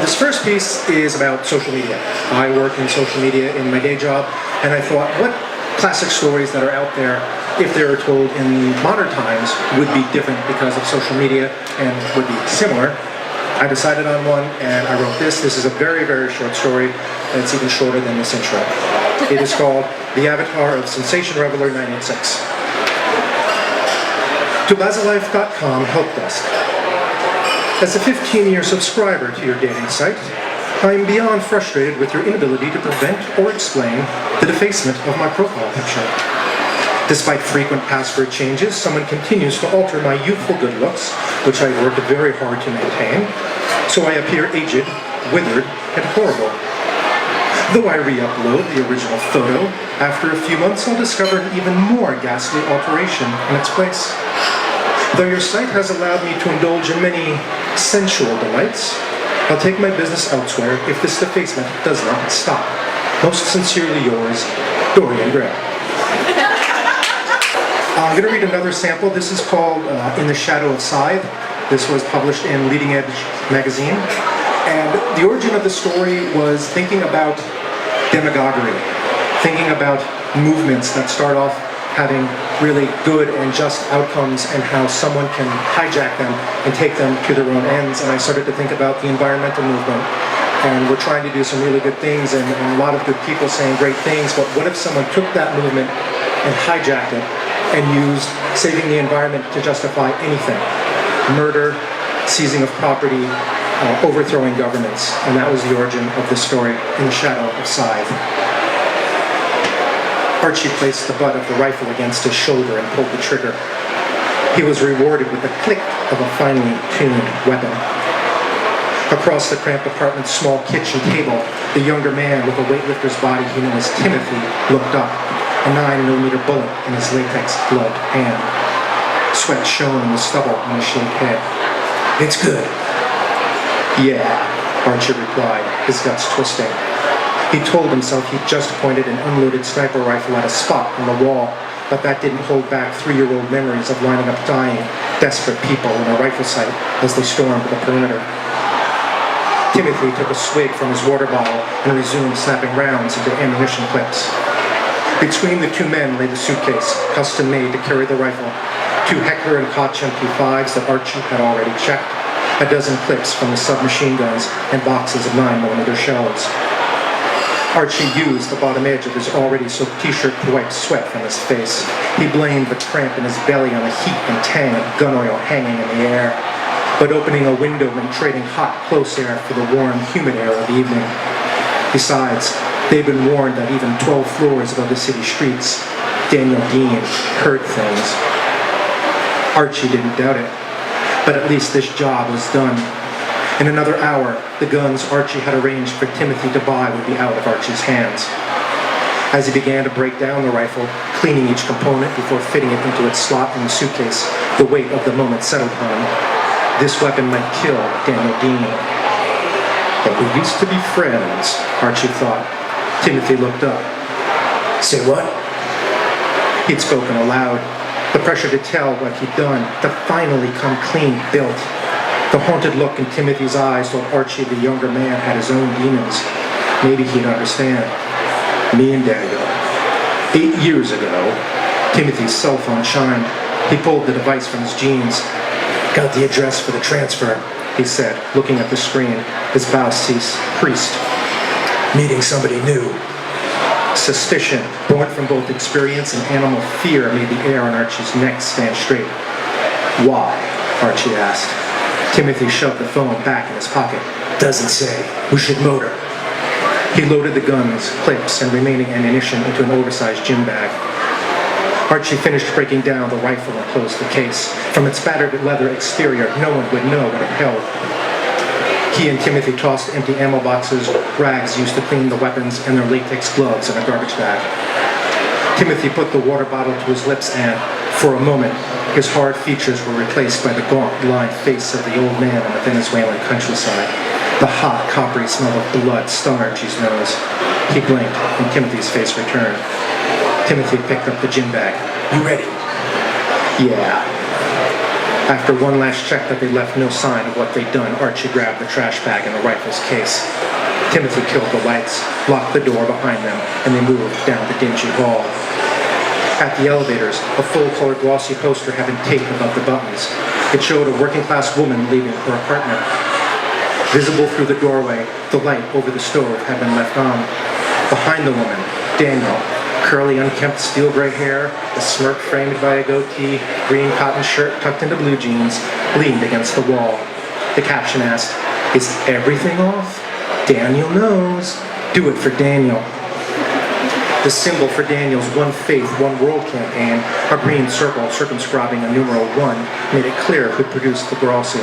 This first piece is about social media. I work in social media in my day job, and I thought, what classic stories that are out there, if they were told in modern times, would be different because of social media and would be similar. I decided on one, and I wrote this. This is a very, very short story, and it's even shorter than this intro. It is called The Avatar of Sensation Reveler 986. To Bazilife.com Help Desk. As a 15-year subscriber to your dating site, I am beyond frustrated with your inability to prevent or explain the defacement of my profile picture. Despite frequent password changes, someone continues to alter my youthful good looks, which I worked very hard to maintain, so I appear aged, withered, and horrible. Though I re-upload the original photo, after a few months I'll discover an even more ghastly alteration in its place. Though your site has allowed me to indulge in many sensual delights, I'll take my business elsewhere if this defacement does not stop. Most sincerely yours, Dorian Gray. I'm going to read another sample. This is called In the Shadow of Scythe. This was published in Leading Edge magazine. And the origin of the story was thinking about demagoguery, thinking about movements that start off having really good and just outcomes and how someone can hijack them and take them to their own ends. And I started to think about the environmental movement. And we're trying to do some really good things and a lot of good people saying great things, but what if someone took that movement and hijacked it and used saving the environment to justify anything? Murder, seizing of property, overthrowing governments. And that was the origin of the story, In the Shadow of Scythe. Archie placed the butt of the rifle against his shoulder and pulled the trigger. He was rewarded with the click of a finely tuned weapon. Across the cramped apartment's small kitchen table, the younger man with a weightlifter's body he knew as Timothy looked up, a 9mm bullet in his latex-gloved hand. Sweat shone in the stubble on his shaved head. "It's good." "Yeah," Archie replied, his guts twisting. He told himself he'd just pointed an unloaded sniper rifle at a spot on the wall, but that didn't hold back 3-year-old memories of lining up dying, desperate people in a rifle sight as they stormed the perimeter. Timothy took a swig from his water bottle and resumed snapping rounds into ammunition clips. Between the two men lay the suitcase, custom made to carry the rifle, 2 Heckler & Koch MP5s that Archie had already checked, a dozen clips from the submachine guns, and boxes of 9mm shells. Archie used the bottom edge of his already soaked t-shirt to wipe sweat from his face. He blamed the cramp in his belly on the heat and tang of gun oil hanging in the air, but opening a window and trading hot, close air for the warm, humid air of the evening. Besides, they'd been warned that even 12 floors above the city streets, Daniel Dean heard things. Archie didn't doubt it, but at least this job was done. In another hour, the guns Archie had arranged for Timothy to buy would be out of Archie's hands. As he began to break down the rifle, cleaning each component before fitting it into its slot in the suitcase, the weight of the moment settled on him. This weapon might kill Daniel Dean. But we used to be friends, Archie thought. Timothy looked up. "Say what?" He'd spoken aloud. The pressure to tell what he'd done, to finally come clean built. The haunted look in Timothy's eyes told Archie the younger man had his own demons. Maybe he'd understand. Me and Daniel. 8 years ago, Timothy's cell phone chimed. He pulled the device from his jeans. "Got the address for the transfer," he said, looking at the screen, his bow creased. "Meeting somebody new." Suspicion, born from both experience and animal fear, made the hair on Archie's neck stand straight. "Why?" Archie asked. Timothy shoved the phone back in his pocket. "Doesn't say. We should motor." He loaded the guns, clips, and remaining ammunition into an oversized gym bag. Archie finished breaking down the rifle and closed the case. From its battered leather exterior, no one would know what it held. He and Timothy tossed empty ammo boxes, rags used to clean the weapons, and their latex gloves in a garbage bag. Timothy put the water bottle to his lips and, for a moment, his hard features were replaced by the gaunt, lined face of the old man on the Venezuelan countryside. The hot, coppery smell of blood stung Archie's nose. He blinked, and Timothy's face returned. Timothy picked up the gym bag. "You ready?" "Yeah." After one last check that they left no sign of what they'd done, Archie grabbed the trash bag and the rifle's case. Timothy killed the lights, locked the door behind them, and they moved down the dingy hall. At the elevators, a full-color glossy poster had been taped above the buttons. It showed a working-class woman leaving her apartment. Visible through the doorway, the light over the stove had been left on. Behind the woman, Daniel, curly, unkempt steel gray hair, a smirk framed by a goatee, green cotton shirt tucked into blue jeans, leaned against the wall. The caption asked, "Is everything off? Daniel knows. Do it for Daniel." The symbol for Daniel's One Faith, One World campaign, a green circle circumscribing a numeral 1, made it clear who'd produced the Grossi.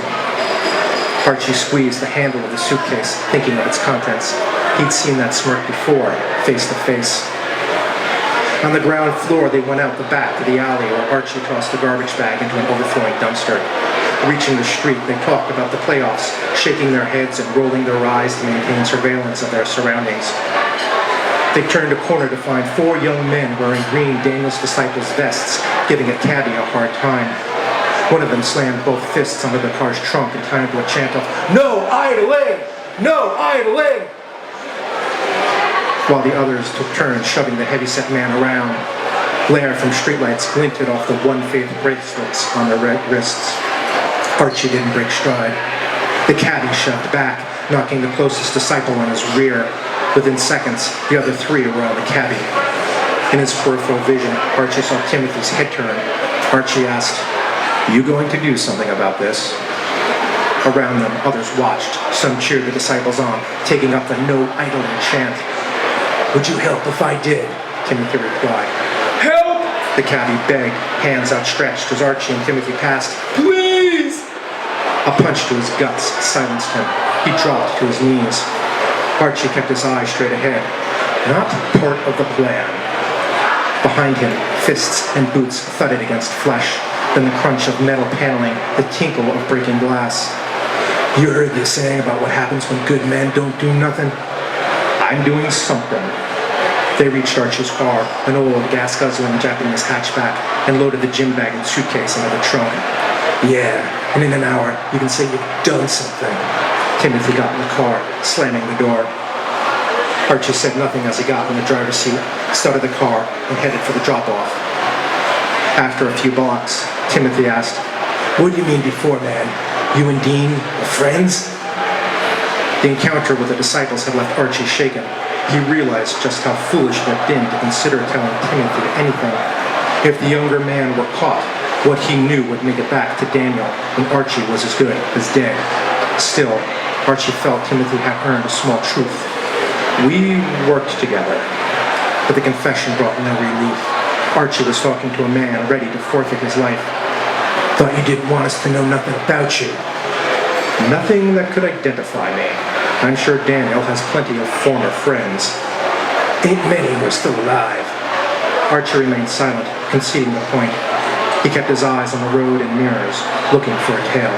Archie squeezed the handle of the suitcase, thinking of its contents. He'd seen that smirk before, face to face. On the ground floor, they went out the back to the alley where Archie tossed the garbage bag into an overflowing dumpster. Reaching the street, they talked about the playoffs, shaking their heads and rolling their eyes to maintain surveillance of their surroundings. They turned a corner to find 4 young men wearing green Daniel's Disciples vests, giving a cabbie a hard time. One of them slammed both fists under the car's trunk in time to a chant of, "No idling! No idling!" While the others took turns shoving the heavy-set man around. Glare from streetlights glinted off the One Faith bracelets on their red wrists. Archie didn't break stride. The cabbie shoved back, knocking the closest disciple on his rear. Within seconds, the other 3 were on the cabbie. In his peripheral vision, Archie saw Timothy's head turn. Archie asked, "You going to do something about this?" Around them, others watched. Some cheered the disciples on, taking up the "No idling" chant. "Would you help if I did?" Timothy replied. "Help!" the cabbie begged, hands outstretched as Archie and Timothy passed. "Please!" A punch to his guts silenced him. He dropped to his knees. Archie kept his eyes straight ahead. Not part of the plan. Behind him, fists and boots thudded against flesh, then the crunch of metal paneling, the tinkle of breaking glass. "You heard this saying about what happens when good men don't do nothing? I'm doing something." They reached Archie's car, an old gas-guzzling Japanese hatchback, and loaded the gym bag and suitcase into the trunk. "Yeah, and in an hour, you can say you've done something." Timothy got in the car, slamming the door. Archie said nothing as he got in the driver's seat, started the car, and headed for the drop-off. After a few blocks, Timothy asked, "What do you mean before, man? You and Dean were friends?" The encounter with the disciples had left Archie shaken. He realized just how foolish it had been to consider telling Timothy anything. If the younger man were caught, what he knew would make it back to Daniel, and Archie was as good as dead. Still, Archie felt Timothy had earned a small truth. "We worked together." But the confession brought no relief. Archie was talking to a man ready to forfeit his life. "Thought you didn't want us to know nothing about you." "Nothing that could identify me. I'm sure Daniel has plenty of former friends." "Ain't many who are still alive." Archie remained silent, conceding the point. He kept his eyes on the road and mirrors, looking for a tail.